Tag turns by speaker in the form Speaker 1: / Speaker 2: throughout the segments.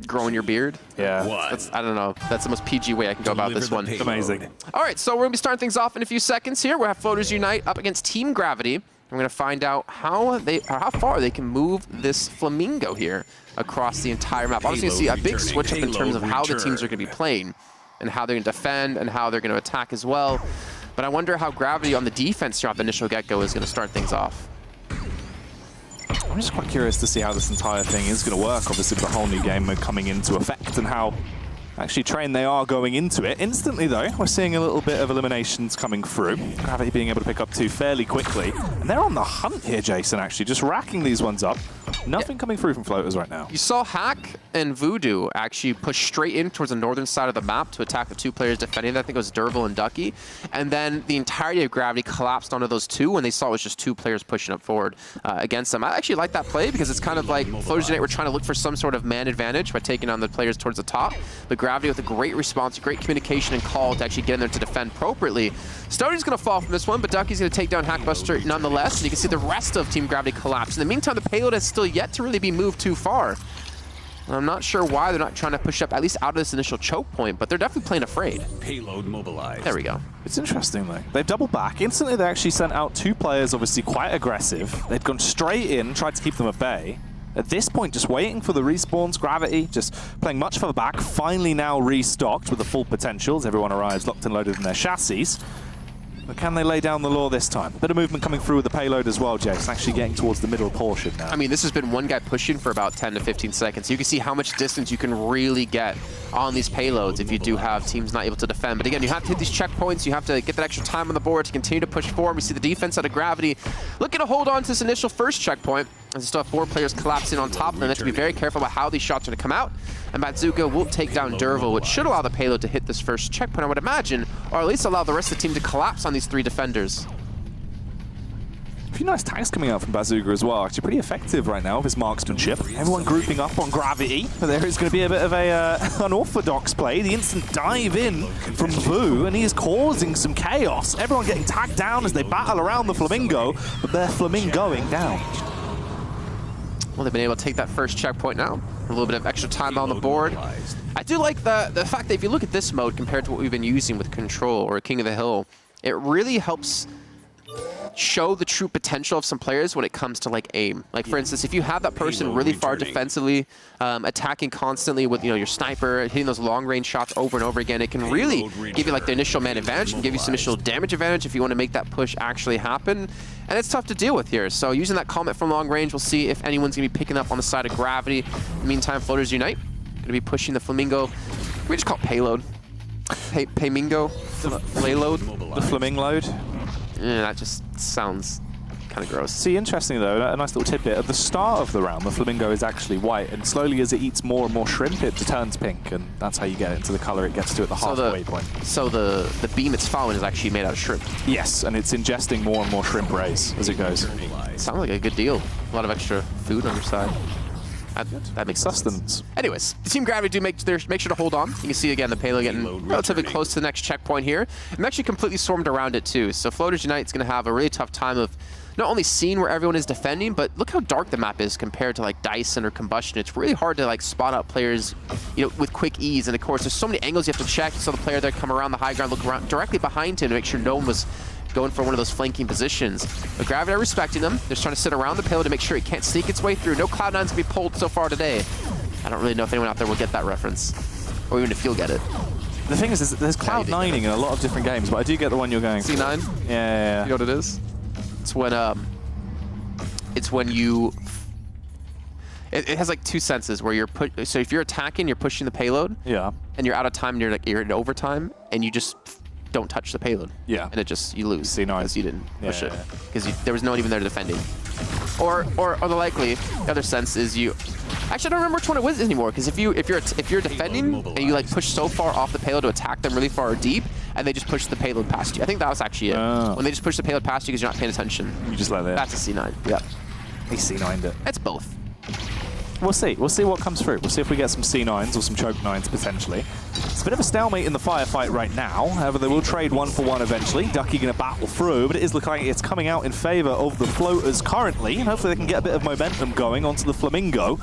Speaker 1: growing your beard.
Speaker 2: Yeah.
Speaker 1: That's, I don't know. That's the most PG way I can go about this one.
Speaker 2: Amazing.
Speaker 1: All right, so we're going to be starting things off in a few seconds here. We'll have Floaters Unite up against Team Gravity. We're going to find out how far they can move this Flamingo here across the entire map. Obviously, you see a big switch up in terms of how the teams are going to be playing and how they're going to defend and how they're going to attack as well. But I wonder how Gravity on the defense here off the initial get-go is going to start things off.
Speaker 2: I'm just quite curious to see how this entire thing is going to work, obviously with the whole new game mode coming into effect and how actually trained they are going into it. Instantly though, we're seeing a little bit of eliminations coming through. Gravity being able to pick up 2 fairly quickly. And they're on the hunt here, Jason, actually, just racking these ones up. Nothing coming through from Floaters right now.
Speaker 1: You saw Hack and Voodoo actually push straight in towards the northern side of the map to attack the 2 players defending that. I think it was Dervil and Ducky. And then the entirety of Gravity collapsed onto those 2 when they saw it was just 2 players pushing up forward against them. I actually like that play because it's kind of like Floaters Unite were trying to look for some sort of man advantage by taking on the players towards the top. But Gravity with a great response, great communication and call to actually get in there to defend appropriately. Stone's going to fall from this one, but Ducky's going to take down Hackbuster nonetheless. And you can see the rest of Team Gravity collapse. In the meantime, the payload has still yet to really be moved too far. I'm not sure why they're not trying to push up at least out of this initial choke point, but they're definitely playing afraid.
Speaker 3: Payload mobilized.
Speaker 1: There we go.
Speaker 2: It's interesting though. They've doubled back. Instantly they actually sent out 2 players, obviously quite aggressive. They'd gone straight in, tried to keep them at bay. At this point, just waiting for the respawns. Gravity just playing much further back. Finally now restocked with the full potentials. Everyone arrives locked and loaded in their chassis. But can they lay down the law this time? Bit of movement coming through with the payload as well, Jason. Actually getting towards the middle portion now.
Speaker 1: I mean, this has been one guy pushing for about 10 to 15 seconds. You can see how much distance you can really get on these payloads if you do have teams not able to defend. But again, you have to hit these checkpoints. You have to get that extra time on the board to continue to push forward. We see the defense out of Gravity looking to hold on to this initial first checkpoint. And still have 4 players collapsing on top of them. They have to be very careful about how these shots are going to come out. And Bazooka will take down Dervil, which should allow the payload to hit this first checkpoint, I would imagine, or at least allow the rest of the team to collapse on these 3 defenders.
Speaker 2: A few nice tags coming out from Bazooka as well. Actually pretty effective right now with his marksmanship. Everyone grouping up on Gravity. But there is going to be a bit of a unorthodox play. The instant dive in from Vu, and he is causing some chaos. Everyone getting tagged down as they battle around the Flamingo, but they're flamingoing down.
Speaker 1: Well, they've been able to take that first checkpoint now. A little bit of extra time on the board. I do like the fact that if you look at this mode compared to what we've been using with Control or King of the Hill, it really helps show the true potential of some players when it comes to like aim. Like for instance, if you have that person really far defensively, attacking constantly with your sniper, hitting those long range shots over and over again, it can really give you like the initial man advantage and give you some initial damage advantage if you want to make that push actually happen. And it's tough to deal with here. So using that Comet from long range, we'll see if anyone's gonna be picking up on the side of Gravity. In the meantime, Floaters Unite gonna be pushing the Flamingo. We just call it payload. Paymingo? Payload?
Speaker 2: The Flamingo load?
Speaker 1: Yeah, that just sounds kind of gross.
Speaker 2: See, interesting though, a nice little tidbit. At the start of the round, the Flamingo is actually white, and slowly as it eats more and more shrimp, it turns pink, and that's how you get it into the color it gets to at the halfway point.
Speaker 1: So the beam it's following is actually made out of shrimp?
Speaker 2: Yes, and it's ingesting more and more shrimp rays as it goes.
Speaker 1: Sounds like a good deal. A lot of extra food on your side. That makes
Speaker 2: sustenance.
Speaker 1: Anyways, the Team Gravity do make sure to hold on. You can see again the payload getting relatively close to the next checkpoint here. I'm actually completely swarmed around it too. So Floaters Unite is going to have a really tough time of not only seeing where everyone is defending, but look how dark the map is compared to like Dyson or Combustion. It's really hard to like spot out players, with quick ease. And of course, there's so many angles you have to check. You saw the player there come around the high ground, look around directly behind him to make sure no one was going for one of those flanking positions. But Gravity are respecting them. They're trying to sit around the payload to make sure it can't sneak its way through. No Cloud9's going to be pulled so far today. I don't really know if anyone out there will get that reference, or even if you'll get it.
Speaker 2: The thing is there's Cloud9ing in a lot of different games, but I do get the one you're going
Speaker 1: C9?
Speaker 2: for. Yeah.
Speaker 1: You know what it is? It's when you... It has like 2 senses where you're so if you're attacking, you're pushing the payload.
Speaker 2: Yeah.
Speaker 1: And you're out of time, and you're in overtime, and you just don't touch the payload.
Speaker 2: Yeah.
Speaker 1: And you lose.
Speaker 2: C9.
Speaker 1: Because you didn't push it. Because there was no one even there defending. Or the other sense is you... Actually, I don't remember which one it was anymore. Because if you're defending and you like push so far off the payload to attack them really far or deep, and they just push the payload past you. I think that was actually it.
Speaker 2: Oh.
Speaker 1: When they just push the payload past you because you're not paying attention.
Speaker 2: You just let it.
Speaker 1: That's a C9. Yeah.
Speaker 2: He C9'd it.
Speaker 1: It's both.
Speaker 2: We'll see. We'll see what comes through. We'll see if we get some C9s or some choke 9s potentially. It's a bit of a stalemate in the firefight right now. However, they will trade 1 for 1 eventually. Ducky going to battle through, but it is looking like it's coming out in favor of the Floaters currently. And hopefully they can get a bit of momentum going onto the Flamingo.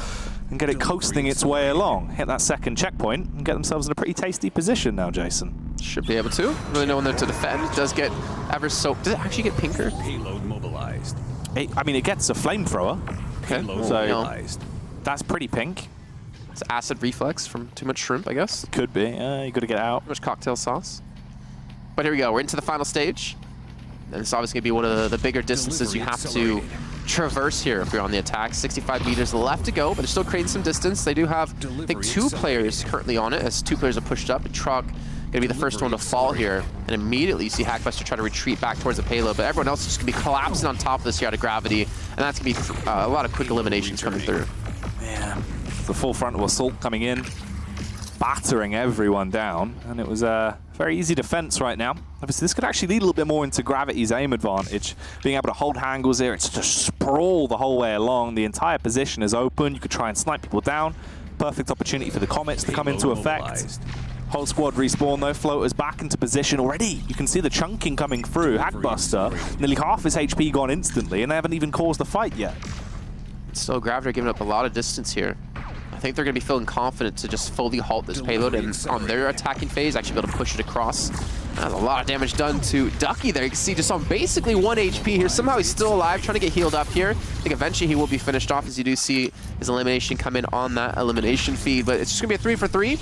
Speaker 2: and get it coasting its way along. Hit that second checkpoint and get themselves in a pretty tasty position now, Jason.
Speaker 1: Should be able to. Really know when they're to defend. It does get ever so... Does it actually get pinker?
Speaker 3: Payload mobilized.
Speaker 2: I mean, it gets a flamethrower.
Speaker 1: Okay.
Speaker 3: Mobilized.
Speaker 2: That's pretty pink.
Speaker 1: It's acid reflex from too much shrimp, I guess.
Speaker 2: Could be. You got to get out.
Speaker 1: Too much cocktail sauce. But here we go. We're into the final stage. And it's obviously going to be one of the bigger distances you have to traverse here if you're on the attack. 65 meters left to go, but they're still creating some distance. They do have, I think, 2 players currently on it, as 2 players are pushed up. Truck going to be the first one to fall here. And immediately you see Hackbuster try to retreat back towards the payload, but everyone else is just going to be collapsing on top of this here out of gravity. And that's going to be a lot of quick eliminations coming through.
Speaker 2: Yeah. The full frontal assault coming in, battering everyone down, and it was a very easy defense right now. Obviously, this could actually lead a little bit more into Gravity's aim advantage, being able to hold angles here. It's just sprawl the whole way along. The entire position is open. You could try and snipe people down. Perfect opportunity for the Comets to come into effect. Whole squad respawn though, floaters back into position already. You can see the chunking coming through. Hackbuster, nearly half his HP gone instantly, and they haven't even caused the fight yet.
Speaker 1: Still, Gravity are giving up a lot of distance here. I think they're going to be feeling confident to just fully halt this payload and on their attacking phase actually be able to push it across. That's a lot of damage done to Ducky there. You can see just on basically 1 HP here. Somehow he's still alive, trying to get healed up here. I think eventually he will be finished off, as you do see his elimination come in on that elimination feed. But it's just going to be a 3 for 3.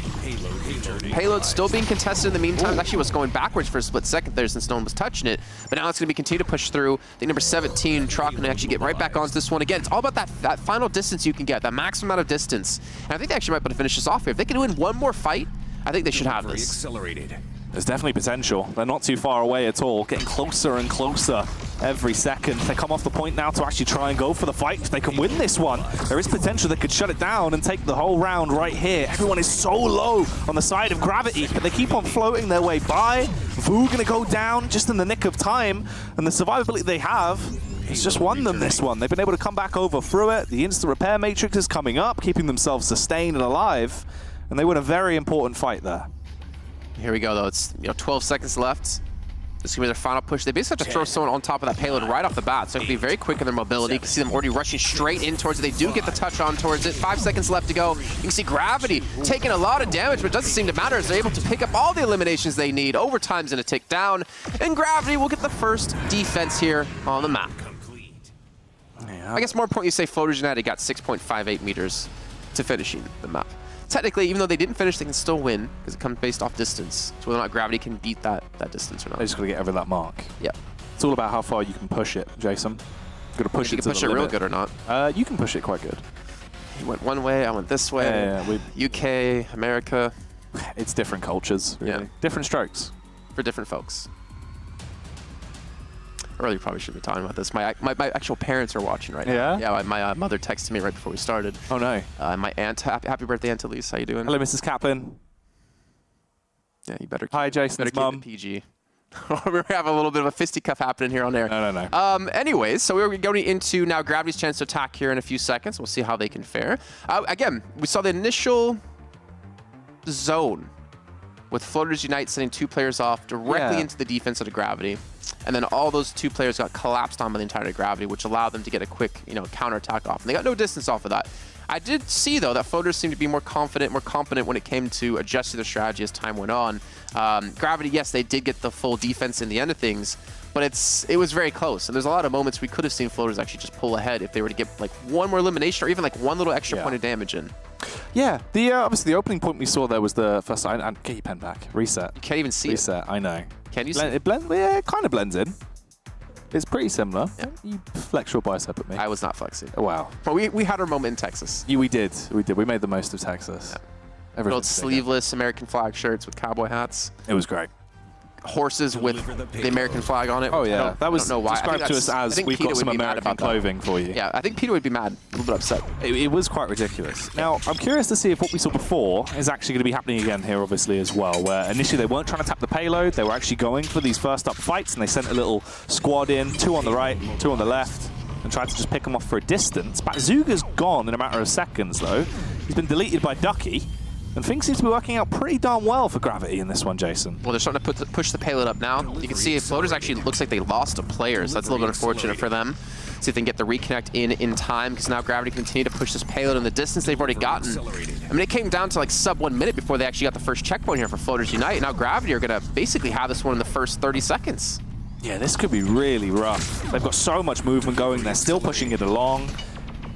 Speaker 1: Payload still being contested in the meantime. It actually was going backwards for a split second there since no one was touching it. But now it's going to be continue to push through. I think number 17, Trock, can actually get right back onto this one again. It's all about that final distance you can get, that maximum amount of distance. And I think they actually might be able to finish this off here. If they can win one more fight, I think they should have this.
Speaker 3: Accelerated.
Speaker 2: There's definitely potential. They're not too far away at all. Getting closer and closer every second. They come off the point now to actually try and go for the fight. If they can win this one, there is potential they could shut it down and take the whole round right here. Everyone is so low on the side of Gravity, but they keep on floating their way by. Vu gonna go down just in the nick of time, and the survivability they have has just won them this one. They've been able to come back over through it. The instant repair matrix is coming up, keeping themselves sustained and alive, and they win a very important fight there.
Speaker 1: Here we go, though. It's 12 seconds left. This is going to be their final push. They basically have to throw someone on top of that payload right off the bat, so it can be very quick in their mobility. You can see them already rushing straight in towards it. They do get the touch on towards it. 5 seconds left to go. You can see Gravity taking a lot of damage, but it doesn't seem to matter as they're able to pick up all the eliminations they need. Overtime's going to tick down, and Gravity will get the first defense here on the map.
Speaker 2: Yeah.
Speaker 1: I guess more importantly, you say Floaters United got 6.58 meters to finishing the map. Technically, even though they didn't finish, they can still win because it comes based off distance. So whether or not Gravity can beat that distance or not.
Speaker 2: They just got to get over that mark.
Speaker 1: Yeah.
Speaker 2: It's all about how far you can push it, Jason. You've got to push it to the limit.
Speaker 1: You can push it real good or not.
Speaker 2: You can push it quite good.
Speaker 1: He went one way, I went this way.
Speaker 2: Yeah,
Speaker 1: UK, America.
Speaker 2: It's different cultures, really.
Speaker 1: Yeah.
Speaker 2: Different strokes.
Speaker 1: For different folks. I really probably shouldn't be talking about this. My actual parents are watching right now.
Speaker 2: Yeah?
Speaker 1: Yeah, my mother texted me right before we started.
Speaker 2: Oh, no.
Speaker 1: My aunt, happy birthday, Aunt Elise. How you doing?
Speaker 2: Hello, Mrs. Kaplan.
Speaker 1: Yeah, you better
Speaker 2: Hi, Jason's mum.
Speaker 1: keep it PG. We're having a little bit of a fisticuff happening here on air.
Speaker 2: No.
Speaker 1: Anyways, so we're going into now Gravity's chance to attack here in a few seconds. We'll see how they can fare. Again, we saw the initial zone with Floaters Unite sending 2 players off directly into the defense of the Gravity. And then all those 2 players got collapsed on by the entire Gravity, which allowed them to get a quick, counterattack off. And they got no distance off of that. I did see, though, that Floaters seemed to be more confident, more competent when it came to adjusting their strategy as time went on. Gravity, yes, they did get the full defense in the end of things, but it was very close. And there's a lot of moments we could have seen Floaters actually just pull ahead if they were to get like one more elimination or even like one little extra point of damage in.
Speaker 2: Yeah, obviously the opening point we saw there was the first. And get your pen back. Reset.
Speaker 1: You can't even see
Speaker 2: Reset. I know.
Speaker 1: Can you see
Speaker 2: it? Yeah, it kind of blends in. It's pretty similar. Yeah. You flex your bicep at me.
Speaker 1: I was not flexing.
Speaker 2: Wow.
Speaker 1: But we had our moment in Texas.
Speaker 2: We did. We made the most of Texas.
Speaker 1: Yeah. Old sleeveless American flag shirts with cowboy hats.
Speaker 2: It was great.
Speaker 1: Horses with the American flag on it.
Speaker 2: Oh yeah, that was
Speaker 1: I don't know why.
Speaker 2: described to us as we've got some American clothing for you.
Speaker 1: Yeah, I think Peter would be mad, a little bit upset.
Speaker 2: It was quite ridiculous. Now, I'm curious to see if what we saw before is actually going to be happening again here, obviously, as well, where initially they weren't trying to tap the payload, they were actually going for these first up fights, and they sent a little squad in, 2 on the right, 2 on the left, and tried to just pick them off for a distance. Bazooka's gone in a matter of seconds, though. He's been deleted by Ducky. And things seem to be working out pretty darn well for Gravity in this one, Jason.
Speaker 1: Well, they're starting to push the payload up now. You can see Floaters actually looks like they lost a player, so that's a little bit unfortunate for them. See if they can get the reconnect in time, because now Gravity continue to push this payload in the distance they've already gotten. I mean, it came down to like sub 1 minute before they actually got the first checkpoint here for Floaters Unite. Now Gravity are going to basically have this one in the first 30 seconds.
Speaker 2: Yeah, this could be really rough. They've got so much movement going. They're still pushing it along.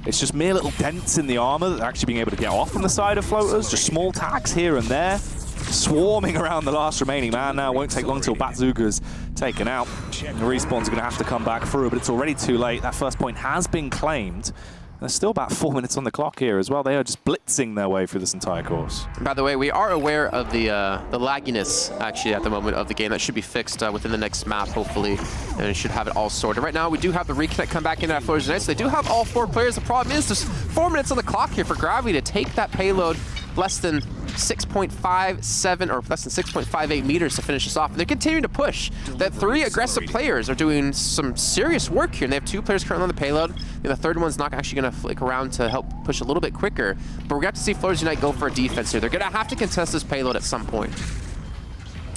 Speaker 2: It's just mere little dents in the armor that they're actually being able to get off on the side of Floaters. Just small tags here and there. Swarming around the last remaining man now. Won't take long till Batzuga's taken out. The respawns are going to have to come back through, but it's already too late. That first point has been claimed. There's still about 4 minutes on the clock here as well. They are just blitzing their way through this entire course.
Speaker 1: And by the way, we are aware of the lagginess, actually, at the moment of the game. That should be fixed within the next map, hopefully, and it should have it all sorted. Right now, we do have the reconnect come back in at Floaters Unite, so they do have all 4 players. The problem is there's 4 minutes on the clock here for Gravity to take that payload less than 6.57 or less than 6.58 meters to finish this off. And they're continuing to push. That 3 aggressive players are doing some serious work here. And they have 2 players currently on the payload. And the third one's not actually going to flick around to help push a little bit quicker. But we're going to have to see Floaters Unite go for a defense here. They're going to have to contest this payload at some point.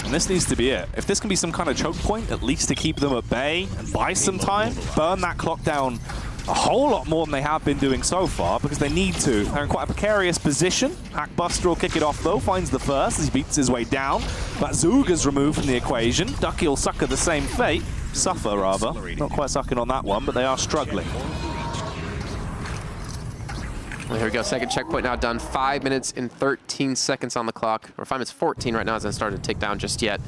Speaker 2: And this needs to be it. If this can be some kind of choke point, at least to keep them at bay and buy some time, burn that clock down a whole lot more than they have been doing so far, because they need to. They're in quite a precarious position. Hackbuster will kick it off though, finds the first as he beats his way down. Batzuga's removed from the equation. Ducky will suffer the same fate. Suffer, rather. Not quite sucking on that one, but they are struggling.
Speaker 1: Well, here we go, second checkpoint now done. 5 minutes and 13 seconds on the clock. Or 5 minutes 14 right now, hasn't started to tick down just yet.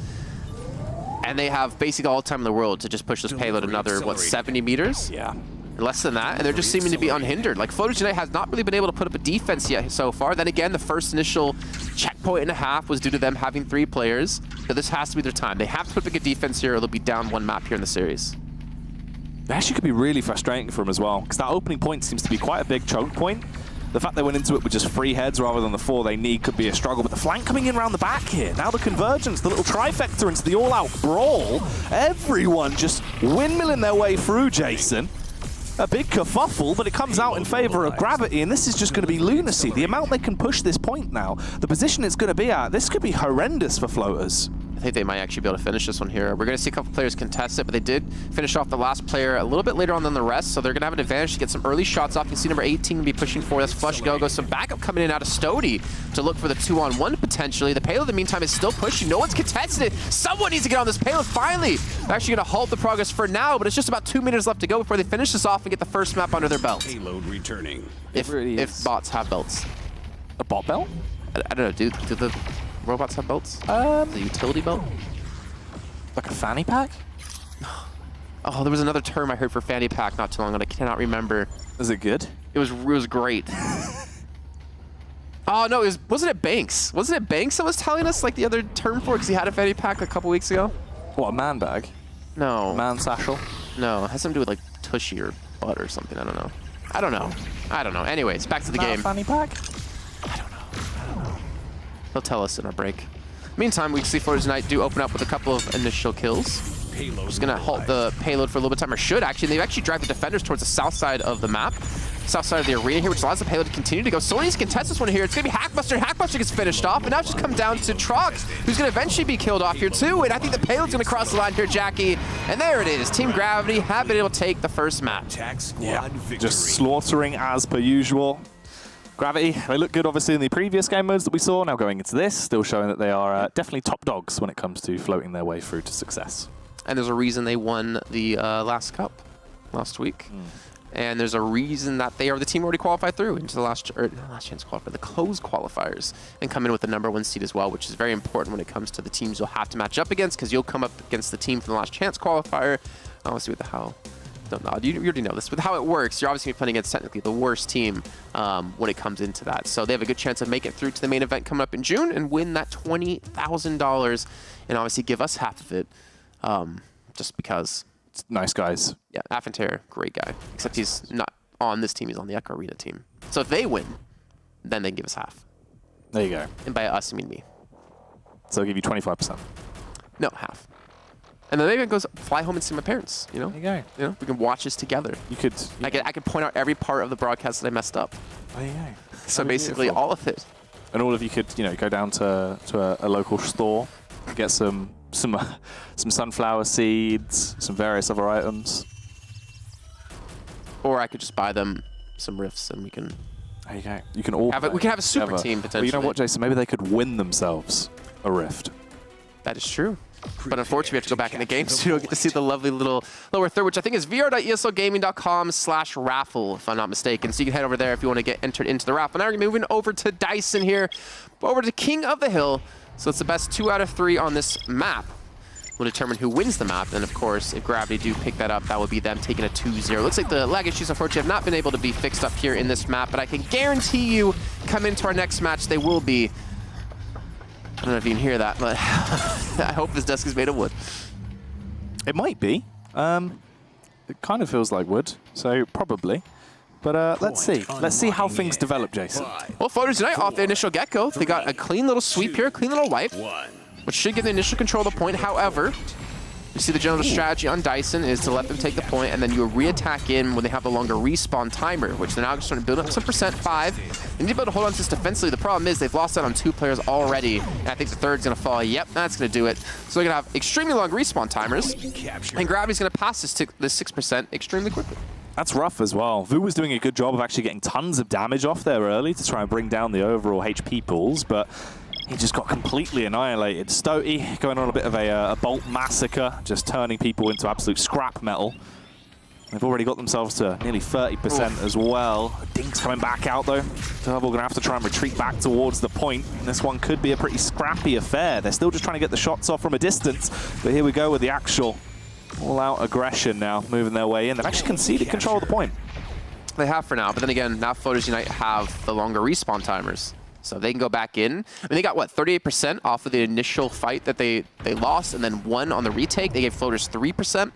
Speaker 1: And they have basically all the time in the world to just push this payload another, what, 70 meters?
Speaker 2: Yeah.
Speaker 1: Less than that, and they're just seeming to be unhindered. Like, Floaters Unite has not really been able to put up a defense yet so far. Then again, the first initial checkpoint and a half was due to them having 3 players. So this has to be their time. They have to put up a good defense here, or they'll be down 1 map here in the series.
Speaker 2: It actually could be really frustrating for them as well, because that opening point seems to be quite a big choke point. The fact they went into it with just 3 heads rather than the 4 they need could be a struggle. But the flank coming in around the back here. Now the convergence, the little trifecta into the all-out brawl. Everyone just windmilling their way through, Jason. A big kerfuffle, but it comes out in favor of Gravity, and this is just going to be lunacy. The amount they can push this point now, the position it's going to be at, this could be horrendous for Floaters.
Speaker 1: I think they might actually be able to finish this one here. We're going to see a couple players contest it, but they did finish off the last player a little bit later on than the rest, so they're going to have an advantage to get some early shots off. You can see number 18 will be pushing for that's Flush Go-Go. Some backup coming in out of Stody to look for the 2-on-1 potentially. The payload, in the meantime, is still pushing. No one's contested it. Someone needs to get on this payload finally. They're actually going to halt the progress for now, but it's just about 2 minutes left to go before they finish this off and get the first map under their belt.
Speaker 3: Payload returning.
Speaker 1: If bots have belts.
Speaker 2: A bot belt?
Speaker 1: I don't know, do the robots have belts? The utility belt?
Speaker 2: Like a fanny pack?
Speaker 1: Oh, there was another term I heard for fanny pack not too long ago. I cannot remember.
Speaker 2: Is it good?
Speaker 1: It was great. Oh no, wasn't it Banks? Wasn't it Banks that was telling us like the other term for it because he had a fanny pack a couple weeks ago?
Speaker 2: What, a man bag?
Speaker 1: No.
Speaker 2: Man satchel?
Speaker 1: No, it has something to do with like tushy or butt or something. I don't know. Anyways, back to the game.
Speaker 2: A fanny pack?
Speaker 1: I don't know. They'll tell us in our break. Meantime, we can see Floaters Unite do open up with a couple of initial kills. Just going to halt the payload for a little bit of time, or should actually. They've actually drive the defenders towards the south side of the map, south side of the arena here, which allows the payload to continue to go. Someone needs to contest this one here. It's going to be Hackbuster. Hackbuster gets finished off, and now it's just come down to Trox, who's going to eventually be killed off here too. And I think the payload's going to cross the line here, Jackie. And there it is. Team Gravity have been able to take the first map.
Speaker 2: Yeah, just slaughtering as per usual. Gravity, they look good obviously in the previous game modes that we saw. Now going into this, still showing that they are definitely top dogs when it comes to floating their way through to success.
Speaker 1: And there's a reason they won the last cup last week. And there's a reason that they are the team already qualified through into the last chance qualifier, the closed qualifiers, and come in with the #1 seed as well, which is very important when it comes to the teams you'll have to match up against, because you'll come up against the team from the last chance qualifier. Obviously with the how. Don't know. You already know this. With how it works, you're obviously playing against technically the worst team when it comes into that. So they have a good chance of making it through to the main event coming up in June and win that $20,000 and obviously give us half of it just because.
Speaker 2: It's nice guys.
Speaker 1: Yeah, Affentair, great guy. Except he's not on this team. He's on the Echo Arena team. So if they win, then they can give us half.
Speaker 2: There you go. And
Speaker 1: by us, I mean me.
Speaker 2: So I'll give you 25%.
Speaker 1: No, half. And then maybe it goes fly home and see my parents, you know?
Speaker 2: There you go.
Speaker 1: You know, we can watch this together.
Speaker 2: You could.
Speaker 1: I could point out every part of the broadcast that I messed up.
Speaker 2: There you go.
Speaker 1: So basically all of it.
Speaker 2: And all of you could, you know, go down to a local store, get some sunflower seeds, some various other items.
Speaker 1: Or I could just buy them some rifts and we can...
Speaker 2: There you go. You can all
Speaker 1: we can have a super
Speaker 2: together.
Speaker 1: team, potentially.
Speaker 2: But you know what, Jason? Maybe they could win themselves a rift.
Speaker 1: That is true. But unfortunately, we have to go back in the game, so you don't get to see the lovely little lower third, which I think is vr.eslgaming.com/raffle, if I'm not mistaken. So you can head over there if you want to get entered into the raffle. Now we're moving over to Dyson here, over to King of the Hill. So it's the best 2 out of 3 on this map. Will determine who wins the map. And of course, if Gravity do pick that up, that would be them taking a 2-0. Looks like the lag issues, unfortunately, have not been able to be fixed up here in this map, but I can guarantee you, come into our next match, they will be. I don't know if you can hear that, but I hope this desk is made of wood.
Speaker 2: It might be. It kind of feels like wood, so probably. But let's see. Let's see how things develop, Jason.
Speaker 1: Well, Floaters Unite off the initial get-go. They got a clean little sweep here, clean little wipe, which should give the initial control of the point. However, you see the general strategy on Dyson is to let them take the point, and then you re-attack in when they have the longer respawn timer, which they're now starting to build up some %5. They need to be able to hold on to this defensively. The problem is they've lost out on 2 players already, and I think the third's going to fall. Yep, that's going to do it. So they're going to have extremely long respawn timers, and Gravity's going to pass this 6% extremely quickly.
Speaker 2: That's rough as well. Vu was doing a good job of actually getting tons of damage off there early to try and bring down the overall HP pools, but he just got completely annihilated. Stoty going on a bit of a bolt massacre, just turning people into absolute scrap metal. They've already got themselves to nearly 30% as well. Dink's coming back out though. Turbo going to have to try and retreat back towards the point. And this one could be a pretty scrappy affair. They're still just trying to get the shots off from a distance. But here we go with the actual all-out aggression now, moving their way in. They've actually conceded control of the point.
Speaker 1: They have for now, but then again, now Floaters Unite have the longer respawn timers. So they can go back in. I mean, they got, what, 38% off of the initial fight that they lost, and then 1 on the retake. They gave Floaters 3%.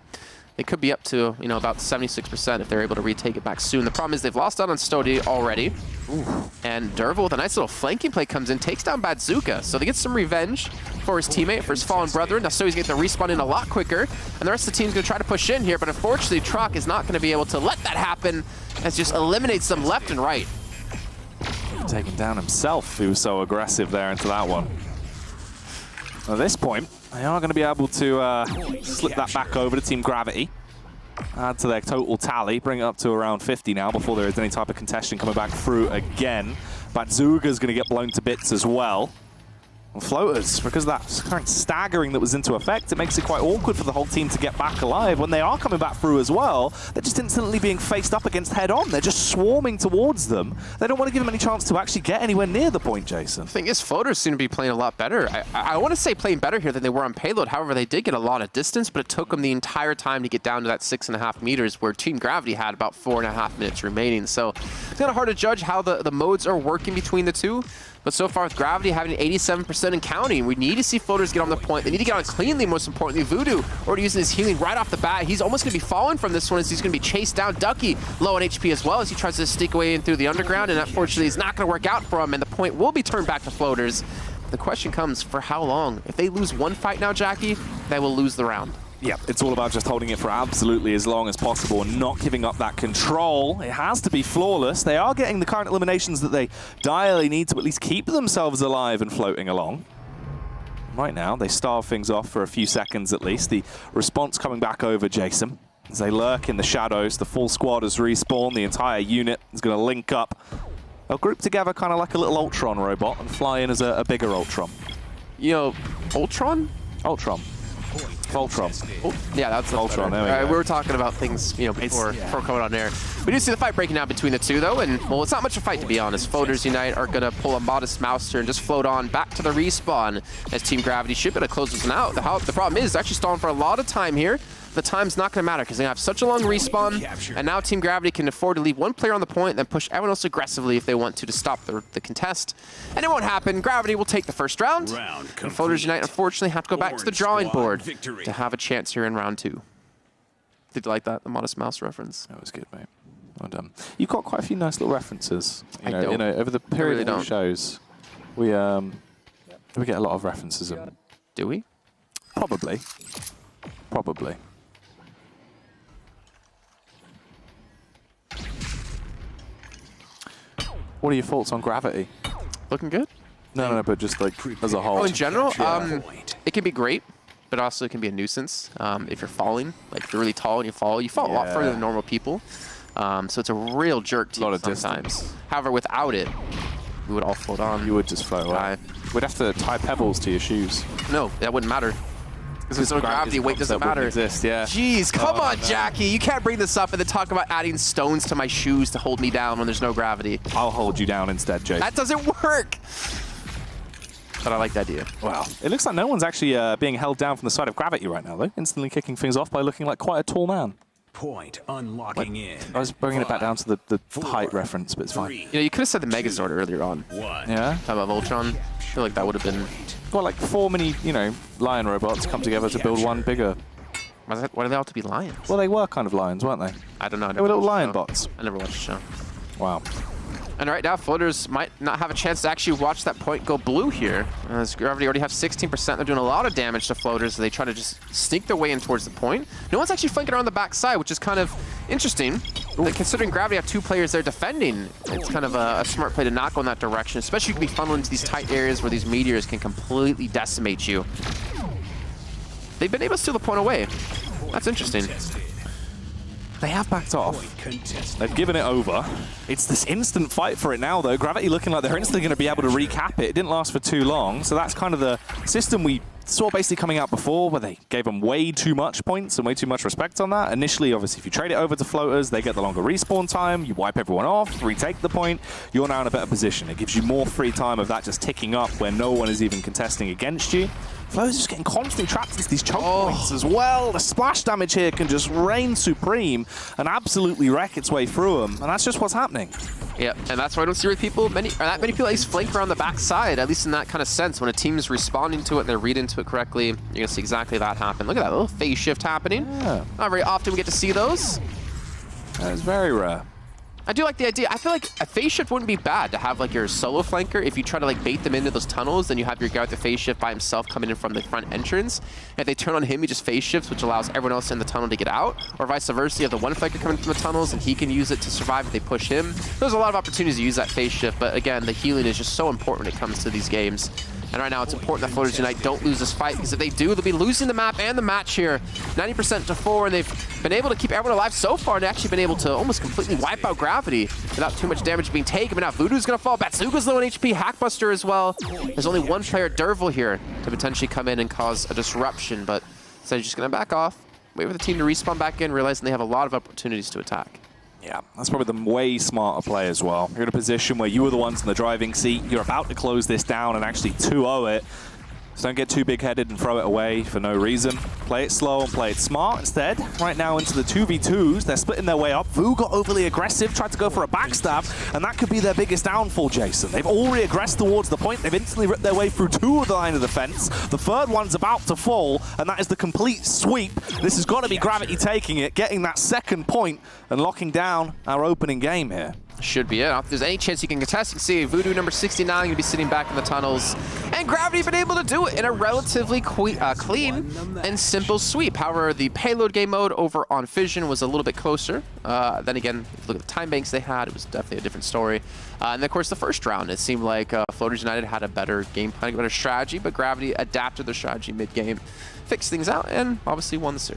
Speaker 1: They could be up to, you know, about 76% if they're able to retake it back soon. The problem is they've lost out on Stoty already. Ooh. And Dervil with a nice little flanking play comes in, takes down Badzuka. So they get some revenge for his teammate, for his fallen brother. Now Stoty's getting the respawn in a lot quicker. And the rest of the team's going to try to push in here, but unfortunately Truck is not going to be able to let that happen, as just eliminates them left and right.
Speaker 2: Taking down himself, he was so aggressive there into that one. At this point, they are going to be able to slip that back over to Team Gravity. Add to their total tally, bring it up to around 50 now before there is any type of contention coming back through again. Badzuga's going to get blown to bits as well. And Floaters, because of that current staggering that was into effect, it makes it quite awkward for the whole team to get back alive. When they are coming back through as well, they're just instantly being faced up against head-on. They're just swarming towards them. They don't want to give them any chance to actually get anywhere near the point, Jason.
Speaker 1: The thing is, Floaters seem to be playing a lot better. I want to say playing better here than they were on payload. However, they did get a lot of distance, but it took them the entire time to get down to that 6.5 meters, where Team Gravity had about 4.5 minutes remaining. So it's kind of hard to judge how the modes are working between the two. But so far with Gravity having 87% and counting, we need to see Floaters get on the point. They need to get on cleanly, most importantly. Voodoo already using his healing right off the bat. He's almost going to be falling from this one, as he's going to be chased down. Ducky low on HP as well, as he tries to sneak away in through the underground, and unfortunately it's not going to work out for him, and the point will be turned back to Floaters. The question comes, for how long? If they lose one fight now, Jackie, they will lose the round.
Speaker 2: Yeah, it's all about just holding it for absolutely as long as possible and not giving up that control. It has to be flawless. They are getting the current eliminations that they direly need to at least keep themselves alive and floating along. Right now, they starve things off for a few seconds at least. The response coming back over Jason. As they lurk in the shadows, the full squad has respawned. The entire unit is going to link up. They'll group together kind of like a little Ultron robot and fly in as a bigger Ultron.
Speaker 1: You know, Ultron?
Speaker 2: Ultron. Voltron.
Speaker 1: Oh, yeah, that's
Speaker 2: Voltron. There we go.
Speaker 1: We were talking about things, you know, before coming on air. We do see the fight breaking out between the two, though, and, well, it's not much of a fight, to be honest. Floaters Unite are going to pull a modest mouse turn and just float on back to the respawn, as Team Gravity should be able to close this one out. The problem is, it's actually stalling for a lot of time here. The time's not going to matter because they have such a long respawn, and now Team Gravity can afford to leave one player on the point and then push everyone else aggressively if they want to stop the contest. And it won't happen. Gravity will take the first round, and Floaters Unite unfortunately have to go back to the drawing board to have a chance here in round 2. Did you like that, the Modest Mouse reference?
Speaker 2: That was good, mate. Well done. You've got quite a few nice little references. You know, over the
Speaker 1: really
Speaker 2: period of the shows, we get a lot of references in.
Speaker 1: Do we?
Speaker 2: Probably. Probably. What are your thoughts on Gravity?
Speaker 1: Looking good.
Speaker 2: No, but just like as a whole.
Speaker 1: Oh, in general, it can be great, but also it can be a nuisance if you're falling. Like if you're really tall and you fall a lot further than normal people. So it's a real jerk to you sometimes. However, without it, we would all float on.
Speaker 2: You would just float away. We'd have to tie pebbles to your shoes.
Speaker 1: No, that wouldn't matter. Because no gravity, weight doesn't matter.
Speaker 2: Exist, yeah.
Speaker 1: Jeez, come on, Jackie. You can't bring this up and then talk about adding stones to my shoes to hold me down when there's no gravity.
Speaker 2: I'll hold you down instead, Jake.
Speaker 1: That doesn't work. But I like the idea.
Speaker 2: Wow. It looks like no one's actually being held down from the side of gravity right now, though. Instantly kicking things off by looking like quite a tall man.
Speaker 3: Point unlocking in.
Speaker 2: I was bringing it back down to the height reference, but it's fine.
Speaker 1: You know, you could have said the Megazord earlier on.
Speaker 2: Yeah?
Speaker 1: Talk about Voltron. I feel like that would have been...
Speaker 2: Got like 4 mini, lion robots come together to build one bigger.
Speaker 1: Why do they all have to be lions?
Speaker 2: Well, they were kind of lions, weren't they?
Speaker 1: I don't know.
Speaker 2: They were little lion bots.
Speaker 1: I never watched the show.
Speaker 2: Wow.
Speaker 1: And right now, floaters might not have a chance to actually watch that point go blue here. As gravity already have 16%, they're doing a lot of damage to floaters as they try to just sneak their way in towards the point. No one's actually flanking around the backside, which is kind of interesting. Considering gravity have 2 players there defending, it's kind of a smart play to not go in that direction, especially you can be funneled into these tight areas where these meteors can completely decimate you. They've been able to steal the point away. That's interesting.
Speaker 2: They have backed off. They've given it over. It's this instant fight for it now, though. Gravity looking like they're instantly going to be able to recap it. It didn't last for too long, so that's kind of the system we saw basically coming out before, where they gave them way too much points and way too much respect on that. Initially, obviously, if you trade it over to floaters, they get the longer respawn time. You wipe everyone off, retake the point. You're now in a better position. It gives you more free time of that just ticking up where no one is even contesting against you. Floaters just getting constantly trapped into these choke points as well. The splash damage here can just reign supreme and absolutely wreck its way through them. And that's just what's happening.
Speaker 1: Yep, and that's why I don't see that many people at least flank around the backside, at least in that kind of sense. When a team is responding to it and they're reading into it correctly, you're going to see exactly that happen. Look at that little phase shift happening.
Speaker 2: Yeah.
Speaker 1: Not very often we get to see those.
Speaker 2: That is very rare.
Speaker 1: I do like the idea. I feel like a phase shift wouldn't be bad to have like your solo flanker. If you try to like bait them into those tunnels, then you have your guy with the phase shift by himself coming in from the front entrance. And if they turn on him, he just phase shifts, which allows everyone else in the tunnel to get out. Or vice versa, you have the one flanker coming from the tunnels and he can use it to survive if they push him. There's a lot of opportunities to use that phase shift, but again, the healing is just so important when it comes to these games. And right now, it's important that Floaters Unite don't lose this fight, because if they do, they'll be losing the map and the match here. 90% to 4, and they've been able to keep everyone alive so far, and actually been able to almost completely wipe out gravity without too much damage being taken. But now Voodoo's going to fall. Batsuga's low on HP, Hackbuster as well. There's only one player, Dervil, here to potentially come in and cause a disruption, but instead he's just going to back off, wait for the team to respawn back in, realizing they have a lot of opportunities to attack.
Speaker 2: Yeah, that's probably the way smarter play as well. You're in a position where you were the ones in the driving seat. You're about to close this down and actually 2-0 it. So don't get too big-headed and throw it away for no reason. Play it slow and play it smart instead. Right now into the 2v2s, they're splitting their way up. Vu got overly aggressive, tried to go for a backstab, and that could be their biggest downfall, Jason. They've all regressed towards the point. They've instantly ripped their way through 2 of the line of defense. The 3rd one's about to fall, and that is the complete sweep. This has got to be Gravity taking it, getting that 2nd point, and locking down our opening game here.
Speaker 1: Should be it. If there's any chance you can contest, you can see Voodoo number 69 going to be sitting back in the tunnels. And Gravity been able to do it in a relatively clean and simple sweep. However, the payload game mode over on Fission was a little bit closer. Then again, if you look at the time banks they had, it was definitely a different story. And of course, the first round, it seemed like Floaters United had a better game plan, a better strategy, but Gravity adapted their strategy mid-game, fixed things out, and obviously won the series.